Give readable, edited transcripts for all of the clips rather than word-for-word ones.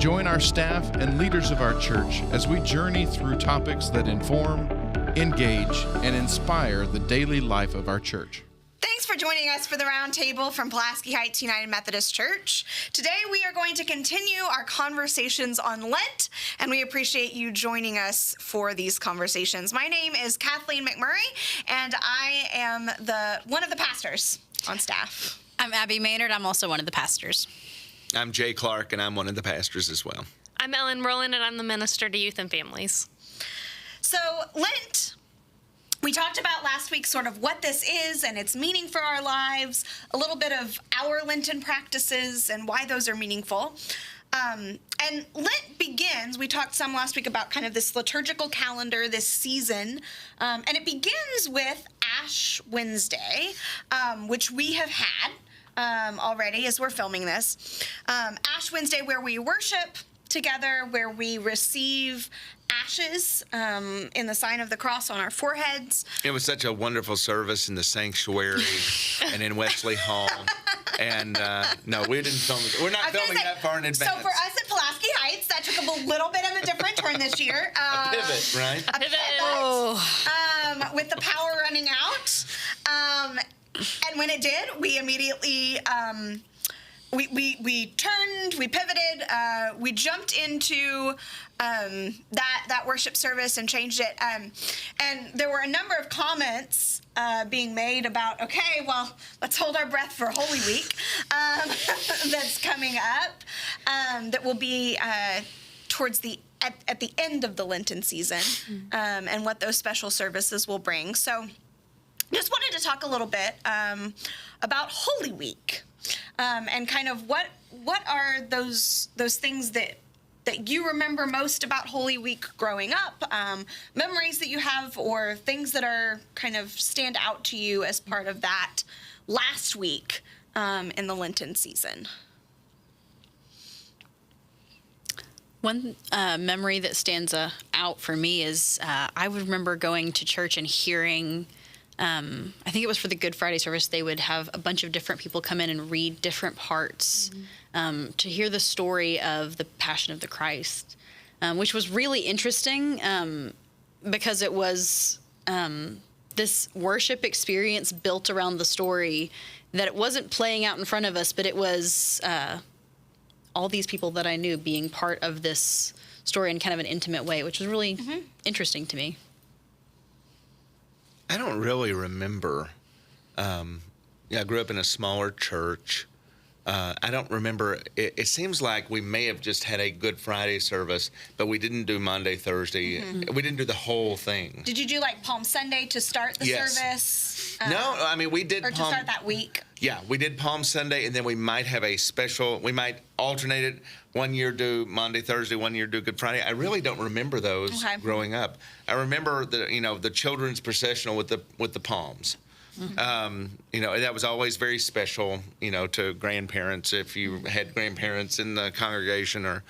Join our staff and leaders of our church as we journey through topics that inform, engage, and inspire the daily life of our church. Thanks for joining us for the Roundtable from Pulaski Heights United Methodist Church. Today we are going to continue our conversations on Lent, and we appreciate you joining us for these conversations. My name is Kathleen McMurray, and I am one of the pastors on staff. I'm Abbey Maynard. I'm also one of the pastors. I'm Jay Clark, and I'm one of the pastors as well. I'm Rowland, and I'm the minister to youth and families. So Lent, we talked about last week sort of what this is and its meaning for our lives, a little bit of our Lenten practices and why those are meaningful. And Lent begins, we talked some last week about kind of this liturgical calendar, this season, and it begins with Ash Wednesday, which we have had already as we're filming this. Ash Wednesday, where we worship together, where we receive ashes in the sign of the cross on our foreheads. It was such a wonderful service in the sanctuary and in Wesley Hall. And no, we didn't film it. We're not filming that far in advance. So for us at Pulaski Heights, that took a little bit of a different turn this year. A pivot, right? A pivot. Oh. With the power running out. And when it did, we immediately we turned, we pivoted, we jumped into that worship service and changed it. And there were a number of comments being made about, okay, well, let's hold our breath for Holy Week that's coming up, that will be towards at the end of the Lenten season, and what those special services will bring. So just wanted to talk a little bit about Holy Week, and kind of what are those things that you remember most about Holy Week growing up, memories that you have, or things that are kind of stand out to you as part of that last week in the Lenten season. One memory that stands out for me is I would remember going to church and hearing, I think it was for the Good Friday service, they would have a bunch of different people come in and read different parts to hear the story of the Passion of the Christ, which was really interesting because it was this worship experience built around the story, that it wasn't playing out in front of us, but it was all these people that I knew being part of this story in kind of an intimate way, which was really interesting to me. I don't really remember. I grew up in a smaller church. I don't remember. It seems like we may have just had a Good Friday service, but we didn't do Monday, Thursday. We didn't do the whole thing. Did you do like Palm Sunday to start the service? No, I mean, we did or to start that week. Yeah, we did Palm Sunday, and then we might have a special. We might alternate it. One year do Monday, Thursday. One year do Good Friday. I really don't remember those growing up. I remember the children's processional with the palms. That was always very special, to grandparents, if you had grandparents in the congregation, or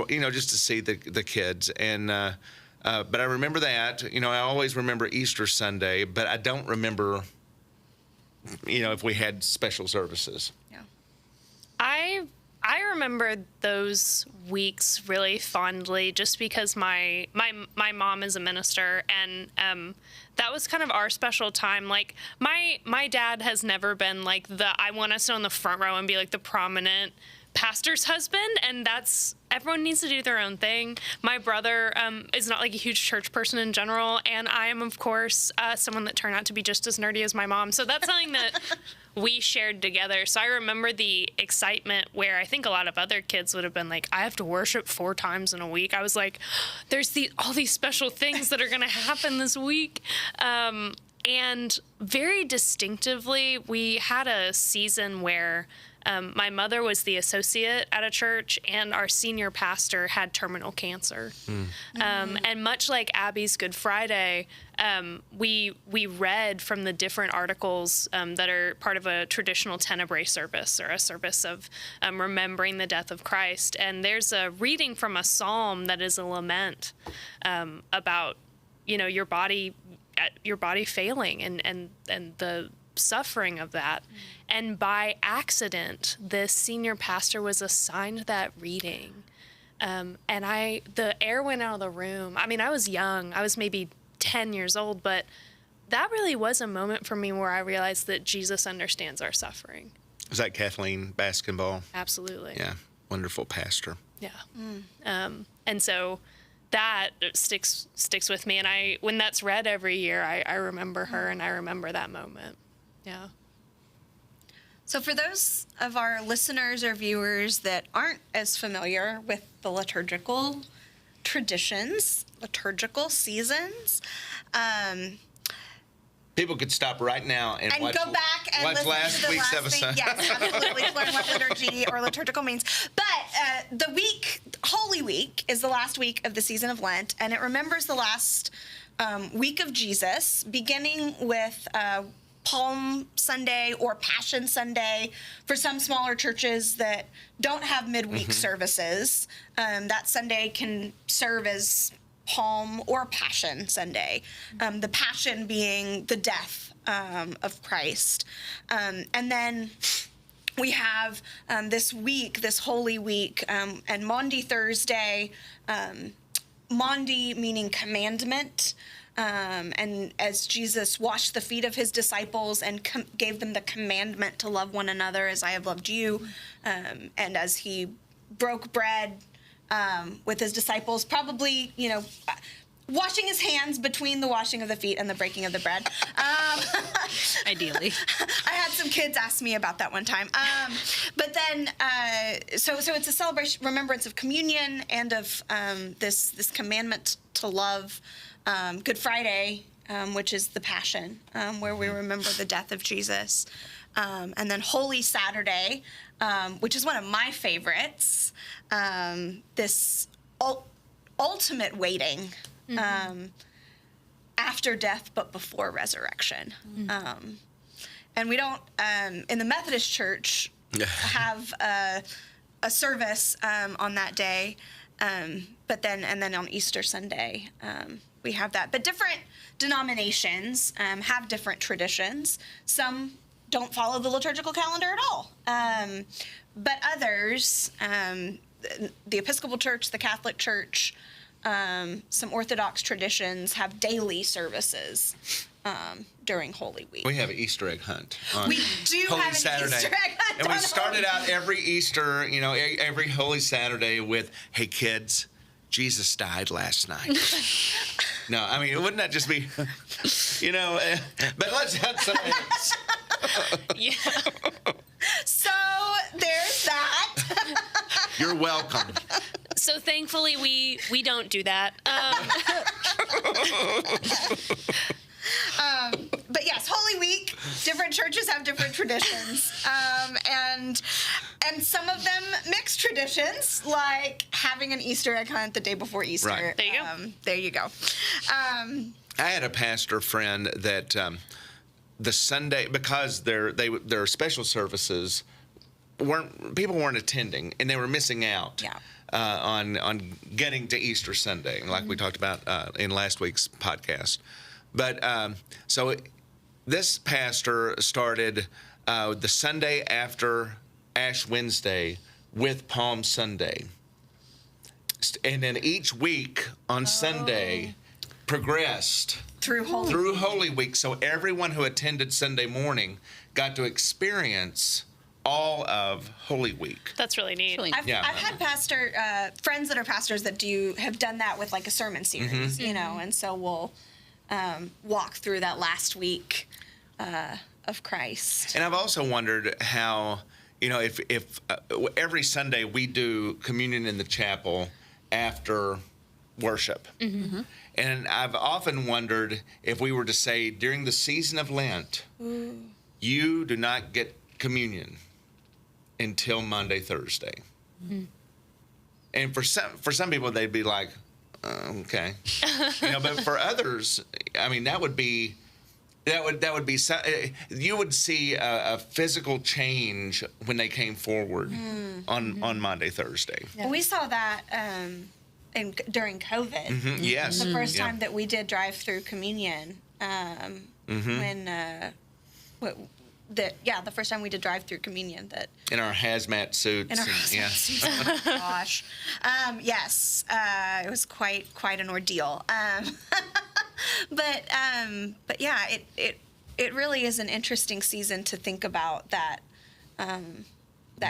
just to see the kids. And but I remember that. I always remember Easter Sunday, but I don't remember, if we had special services. Yeah. I remember those weeks really fondly, just because my mom is a minister, and that was kind of our special time. Like my dad has never been like I want to sit on the front row and be like the prominent pastor's husband, and that's, everyone needs to do their own thing. My brother is not like a huge church person in general, and I am, of course, someone that turned out to be just as nerdy as my mom. So that's something that we shared together. So I remember the excitement where I think a lot of other kids would have been like, I have to worship 4 times in a week. I was like, there's all these special things that are going to happen this week. And very distinctively, we had a season where my mother was the associate at a church, and our senior pastor had terminal cancer. And much like Abby's Good Friday, we read from the different articles that are part of a traditional Tenebrae service, or a service of remembering the death of Christ. And there's a reading from a psalm that is a lament about, your body failing and the suffering of that. And by accident, this senior pastor was assigned that reading And the air went out of the room. I mean, I was young. I was maybe 10 years old, but that really was a moment for me where I realized that Jesus understands our suffering. Was that Kathleen Basketball? Absolutely. Yeah, wonderful pastor. Yeah. And so that sticks with me. And when that's read every year, I remember her and I remember that moment. Yeah. So for those of our listeners or viewers that aren't as familiar with the liturgical traditions, liturgical seasons, people could stop right now and watch, go back and listen last to the week's last episode. thing. Yes, absolutely. Learn what liturgy or liturgical means. But the week, Holy Week, is the last week of the season of Lent, and it remembers the last week of Jesus, beginning with Palm Sunday or Passion Sunday for some smaller churches that don't have midweek services. That Sunday can serve as Palm or Passion Sunday. The Passion being the death of Christ. And then we have this week, this Holy Week, and Maundy Thursday, Maundy meaning commandment. And as Jesus washed the feet of his disciples and gave them the commandment to love one another as I have loved you, and as he broke bread with his disciples, probably, washing his hands between the washing of the feet and the breaking of the bread. Ideally. I had some kids ask me about that one time. But then, so it's a celebration, remembrance of communion and of this commandment to love. Good Friday, which is the Passion, where we remember the death of Jesus. And then Holy Saturday, which is one of my favorites, this ultimate waiting after death but before resurrection. And we don't, in the Methodist Church, have a service on that day, but then on Easter Sunday, we have that. But different denominations have different traditions. Some don't follow the liturgical calendar at all. But others, the Episcopal Church, the Catholic Church, some Orthodox traditions have daily services during Holy Week. We have an Easter egg hunt on We do Holy have an Saturday. Easter egg hunt And we on started Holy out every Easter, every Holy Saturday with, hey, kids, Jesus died last night. No, I mean, wouldn't that just be, but let's have some eggs. Yeah. So there's that. You're welcome. So thankfully, we don't do that. But yes, Holy Week, different churches have different traditions. And some of them mix traditions, like having an Easter egg hunt the day before Easter. Right. There you go. There you go. I had a pastor friend that the Sunday, because their special services people weren't attending, and they were missing out. Yeah. On getting to Easter Sunday, like we talked about in last week's podcast. But so this pastor started the Sunday after Ash Wednesday with Palm Sunday. And then each week on Sunday progressed Through Holy Week. So everyone who attended Sunday morning got to experience all of Holy Week. That's really neat. Really I've had friends that are pastors that have done that with like a sermon series, and so we'll walk through that last week of Christ. And I've also wondered how, if every Sunday we do communion in the chapel after worship. Mm-hmm. And I've often wondered if we were to say during the season of Lent, you do not get communion until Monday, Thursday. Mm-hmm. And for some people, they'd be like, okay. But for others, I mean, that would be you would see a physical change when they came forward on Monday, Thursday. Yeah. Well, we saw that during COVID. Mm-hmm. Yes. The first time that we did drive-through communion, when the first time we did drive-through communion, that in our hazmat suits. in our hazmat suits. Oh, gosh, yes, it was quite an ordeal. But yeah, it really is an interesting season to think about that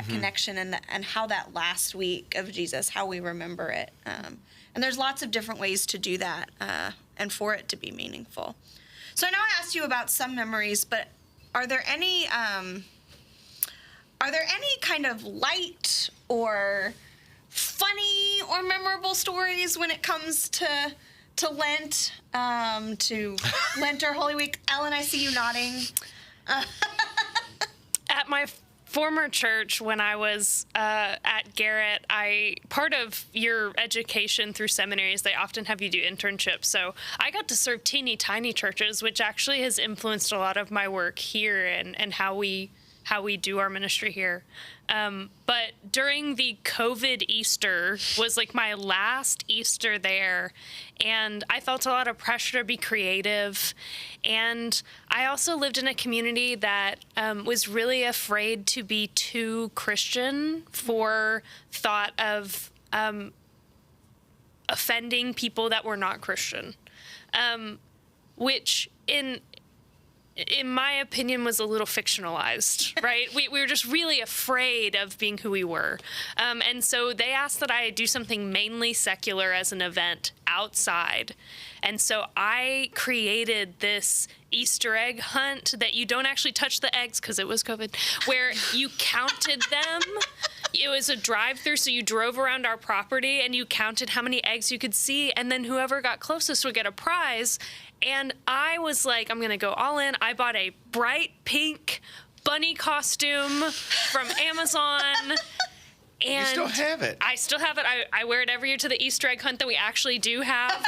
connection and how that last week of Jesus, how we remember it. And there's lots of different ways to do that and for it to be meaningful. So I know I asked you about some memories, but are there any kind of light or funny or memorable stories when it comes to Lent, to Lent or Holy Week? Ellen, I see you nodding. At my former church, when I was at Garrett, part of your education through seminaries, they often have you do internships. So I got to serve teeny tiny churches, which actually has influenced a lot of my work here and how we do our ministry here. But during the COVID Easter was like my last Easter there, and I felt a lot of pressure to be creative. And I also lived in a community that was really afraid to be too Christian for thought of offending people that were not Christian, which in my opinion, was a little fictionalized, right? We were just really afraid of being who we were. And so they asked that I do something mainly secular as an event outside. And so I created this Easter egg hunt that you don't actually touch the eggs because it was COVID, where you counted them. It was a drive-through, so you drove around our property and you counted how many eggs you could see, and then whoever got closest would get a prize. And I was like, I'm going to go all in. I bought a bright pink bunny costume from Amazon. And you still have it. I still have it. I wear it every year to the Easter egg hunt that we actually do have.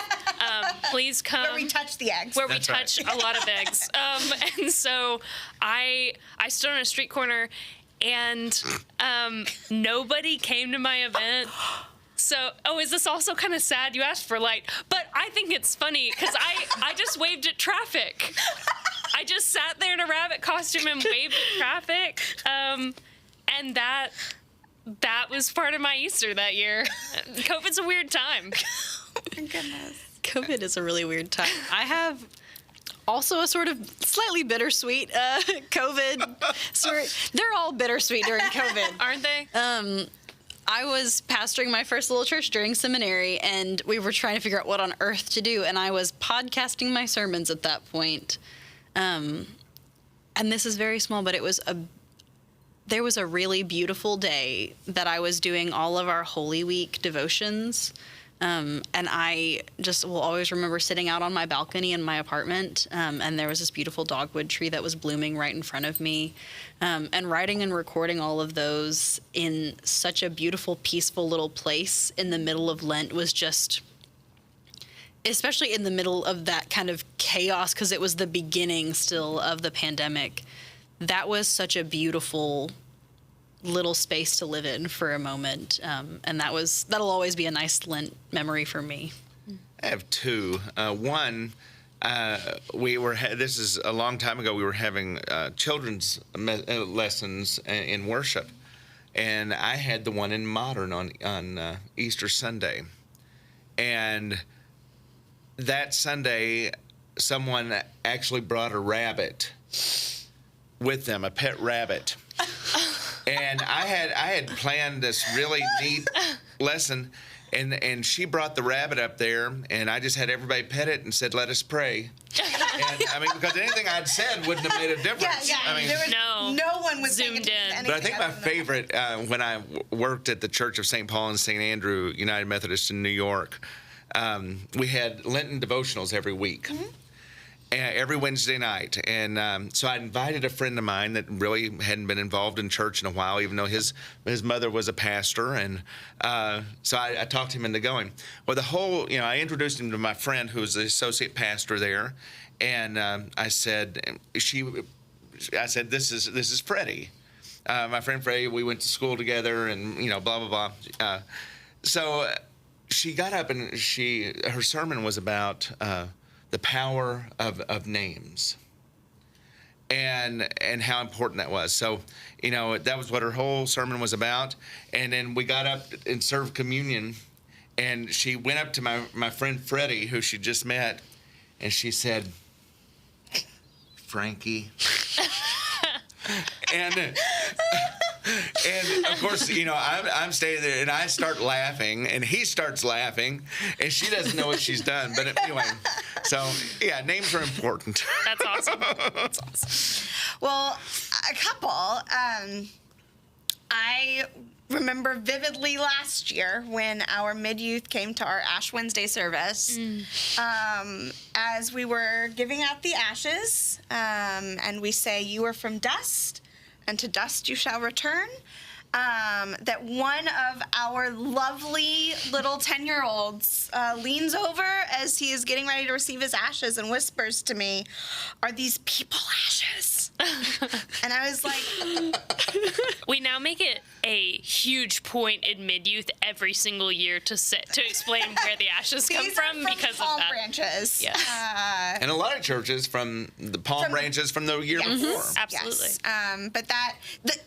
Please come. Where we touch the eggs. Where we touch a lot of eggs. And so I stood on a street corner, and nobody came to my event. So, is this also kind of sad? You asked for light, but I think it's funny because I just waved at traffic. I just sat there in a rabbit costume and waved at traffic, and that was part of my Easter that year. COVID's a weird time. Oh my goodness. COVID is a really weird time. I have also a sort of slightly bittersweet COVID story. They're all bittersweet during COVID, Aren't they? I was pastoring my first little church during seminary, and we were trying to figure out what on earth to do, and I was podcasting my sermons at that point. And this is very small, but there was a really beautiful day that I was doing all of our Holy Week devotions. And I just will always remember sitting out on my balcony in my apartment, and there was this beautiful dogwood tree that was blooming right in front of me, and writing and recording all of those in such a beautiful, peaceful little place in the middle of Lent was just, especially in the middle of that kind of chaos, because it was the beginning still of the pandemic. That was such a beautiful little space to live in for a moment, and that'll always be a nice Lent memory for me. I have two. One, this is a long time ago. We were having children's lessons in worship, and I had the one in Modern on Easter Sunday, and that Sunday, someone actually brought a rabbit with them, a pet rabbit. And I had planned this really neat lesson, and she brought the rabbit up there, and I just had everybody pet it and said, "Let us pray." And I mean, because anything I'd said wouldn't have made a difference. Yeah. I mean, No one was zoomed in. but I think my favorite, when I worked at the Church of St. Paul and St. Andrew United Methodist in New York, we had Lenten devotionals every week. Mm-hmm. Every Wednesday night. And so I invited a friend of mine that really hadn't been involved in church in a while, even though his mother was a pastor. And so I talked him into going. Well, I introduced him to my friend who was the associate pastor there. And I said, this is Freddie. My friend Freddie, we went to school together and, blah, blah, blah. So she got up and her sermon was about the power of names. and how important that was. So, that was what her whole sermon was about. And then we got up and served communion, and she went up to my friend Freddie, who she just met, and she said, "Frankie." and of course, I'm standing there, and I start laughing, and he starts laughing, and she doesn't know what she's done. But anyway, so yeah, names are important. That's awesome. That's awesome. Well, a couple. I remember vividly last year when our mid-youth came to our Ash Wednesday service, as we were giving out the ashes, and we say, "You are from dust, and to dust you shall return," that one of our lovely little 10-year-olds leans over as he is getting ready to receive his ashes and whispers to me, "Are these people ashes?" And I was like... We now make it a huge point in mid-youth every single year to explain where the ashes come from because palm of that. branches. Yes. And a lot of churches from the palm branches from the year before. Absolutely. Yes. But the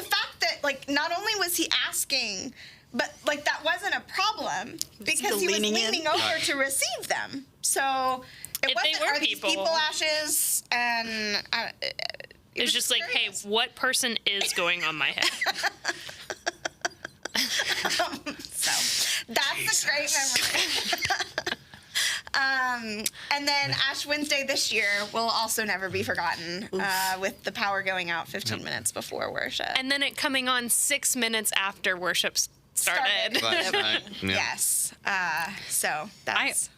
fact that, like, not only was he asking, but, like, that wasn't a problem because he was leaning over to receive them. So it wasn't, "Are these people ashes?" And it was just like, "Hey, what person is going on my head?" So that's a great memory. And then Ash Wednesday this year will also never be forgotten, with the power going out 15 minutes before worship. And then it coming on 6 minutes after worship started. That's right. Yeah. Yes. So that's...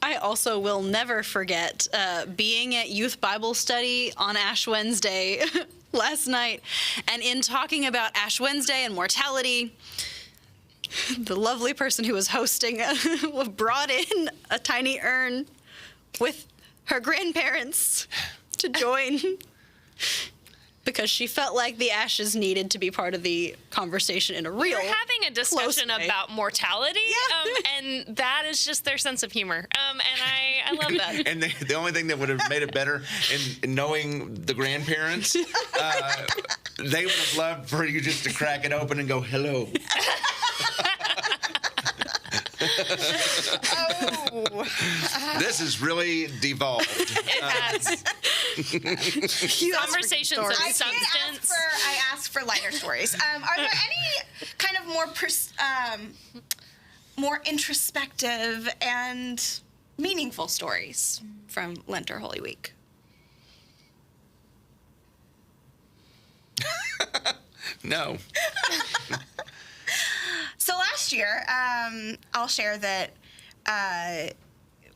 I also will never forget being at Youth Bible Study on Ash Wednesday last night, and in talking about Ash Wednesday and mortality, the lovely person who was hosting brought in a tiny urn with her grandparents to join because she felt like the ashes needed to be part of the conversation in a real We're having a discussion way. about mortality, and that is just their sense of humor, and I love that. And the only thing that would have made it better in knowing the grandparents, they would have loved for you just to crack it open and go, "Hello." This is really devolved. It has conversations of substance. I asked for lighter stories. Are there any kind of more introspective and meaningful stories from Lent or Holy Week? No. So last year, I'll share that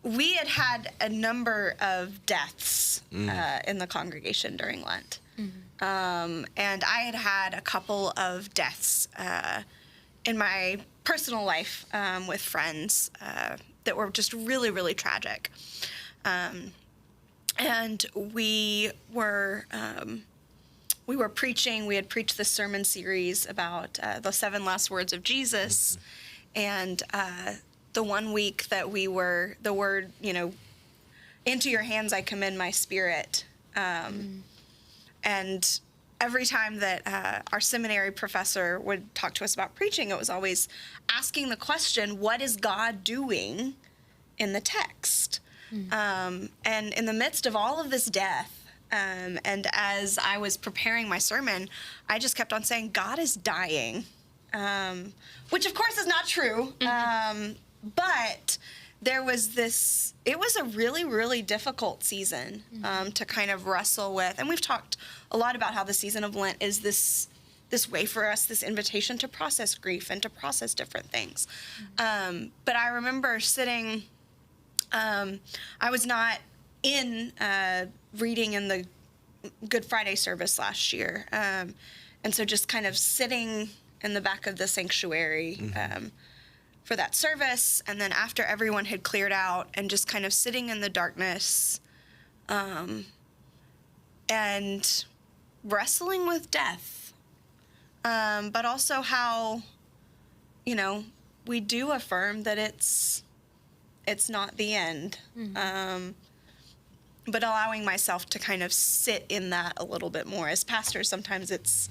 we had a number of deaths in the congregation during Lent. And I had a couple of deaths in my personal life with friends that were just really, really tragic. And we were preaching. We had preached this sermon series about the 7 last words of Jesus. And the one week that we were, the word, "Into your hands I commend my spirit." And every time that our seminary professor would talk to us about preaching, it was always asking the question, what is God doing in the text? And in the midst of all of this death, and as I was preparing my sermon, I just kept on saying, God is dying, which of course is not true. But there was it was a really, really difficult season to kind of wrestle with. And we've talked a lot about how the season of Lent is this way for us, this invitation to process grief and to process different things. But I remember sitting, I was not in reading in the Good Friday service last year. And so just kind of sitting in the back of the sanctuary for that service, and then after everyone had cleared out, and just kind of sitting in the darkness and wrestling with death, but also how, we do affirm that it's not the end. allowing myself to kind of sit in that a little bit more. As pastors, sometimes it's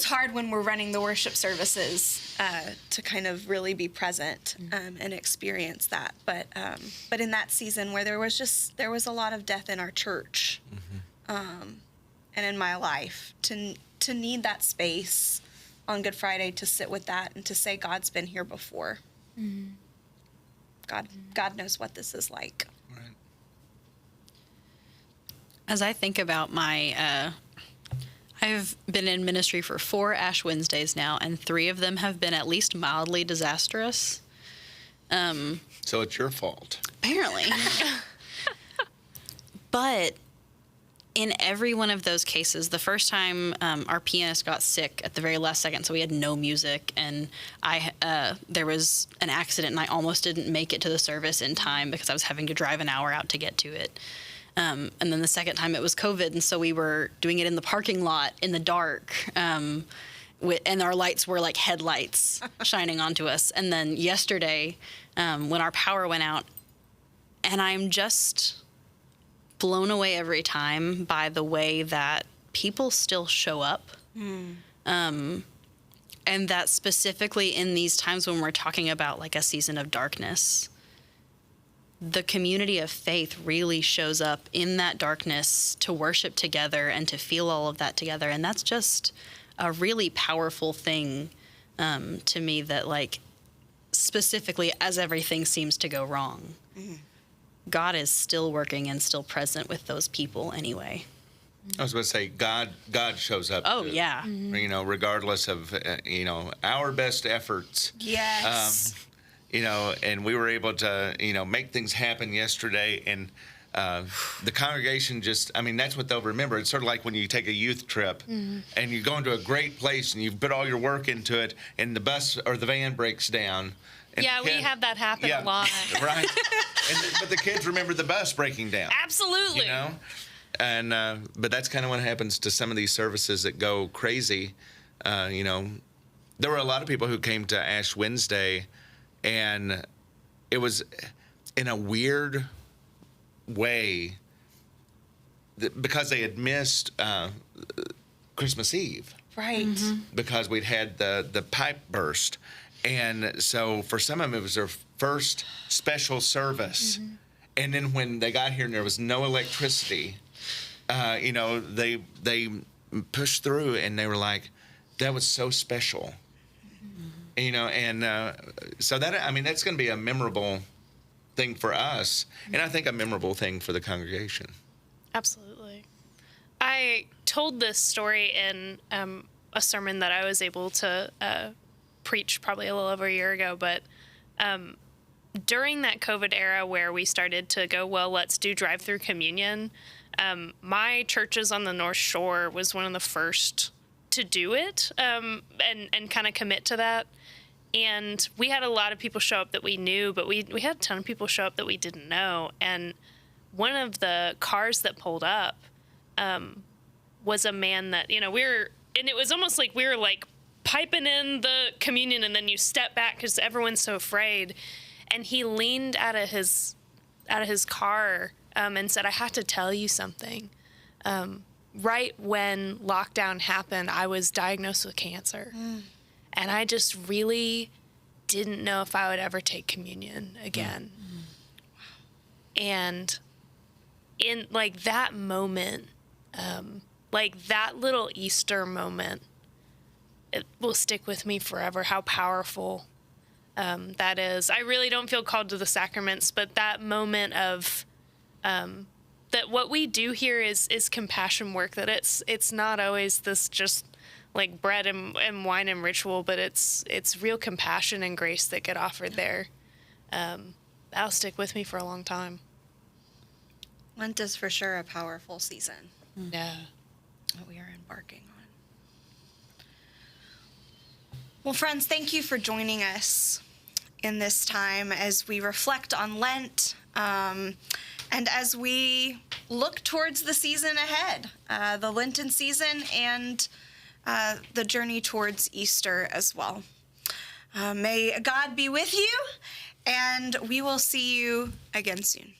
hard when we're running the worship services to kind of really be present and experience that. But in that season where there was a lot of death in our church and in my life, to need that space on Good Friday to sit with that and to say God's been here before. God knows what this is like. Right. As I think about my, I've been in ministry for 4 Ash Wednesdays now, and 3 of them have been at least mildly disastrous. So it's your fault. Apparently. But in every one of those cases, the first time our pianist got sick at the very last second, so we had no music, and there was an accident, and I almost didn't make it to the service in time because I was having to drive an hour out to get to it. And then the second time it was COVID, and so we were doing it in the parking lot in the dark, and our lights were like headlights shining onto us. And then yesterday, when our power went out, and I'm just blown away every time by the way that people still show up. And that specifically in these times when we're talking about like a season of darkness, the community of faith really shows up in that darkness to worship together and to feel all of that together. And that's just a really powerful thing to me, that like specifically as everything seems to go wrong, God is still working and still present with those people anyway. I was going to say, God shows up. Oh, too. yeah. Regardless of, our best efforts. Yes. And we were able to, make things happen yesterday. And the congregation that's what they'll remember. It's sort of like when you take a youth trip and you go into a great place and you put all your work into it, and the bus or the van breaks down. Yeah, we have that happen a lot. Right. But the kids remember the bus breaking down. Absolutely. And but that's kind of what happens to some of these services that go crazy. There were a lot of people who came to Ash Wednesday, and it was in a weird way because they had missed Christmas Eve. Right. Because we'd had the pipe burst. And so for some of them, it was their first special service. And then when they got here and there was no electricity, they pushed through, and they were like, that was so special. So that's going to be a memorable thing for us. And I think a memorable thing for the congregation. Absolutely. I told this story in a sermon that I was able to preach probably a little over a year ago, but during that COVID era where we started to go, well, let's do drive-through communion, my churches on the North Shore was one of the first to do it and kind of commit to that. And we had a lot of people show up that we knew, but we had a ton of people show up that we didn't know. And one of the cars that pulled up was a man that, and it was almost like we were like piping in the communion, and then you step back because everyone's so afraid. And he leaned out of his car and said, I have to tell you something. Right when lockdown happened, I was diagnosed with cancer. And I just really didn't know if I would ever take communion again. And in like that moment, like that little Easter moment, it will stick with me forever, how powerful that is. I really don't feel called to the sacraments, but that moment of that what we do here is compassion work, that it's not always this just like bread and wine and ritual, but it's real compassion and grace that get offered there. That'll stick with me for a long time. Lent is for sure a powerful season. Yeah. That we are embarking on. Well, friends, thank you for joining us in this time as we reflect on Lent and as we look towards the season ahead, the Lenten season and the journey towards Easter as well. May God be with you, and we will see you again soon.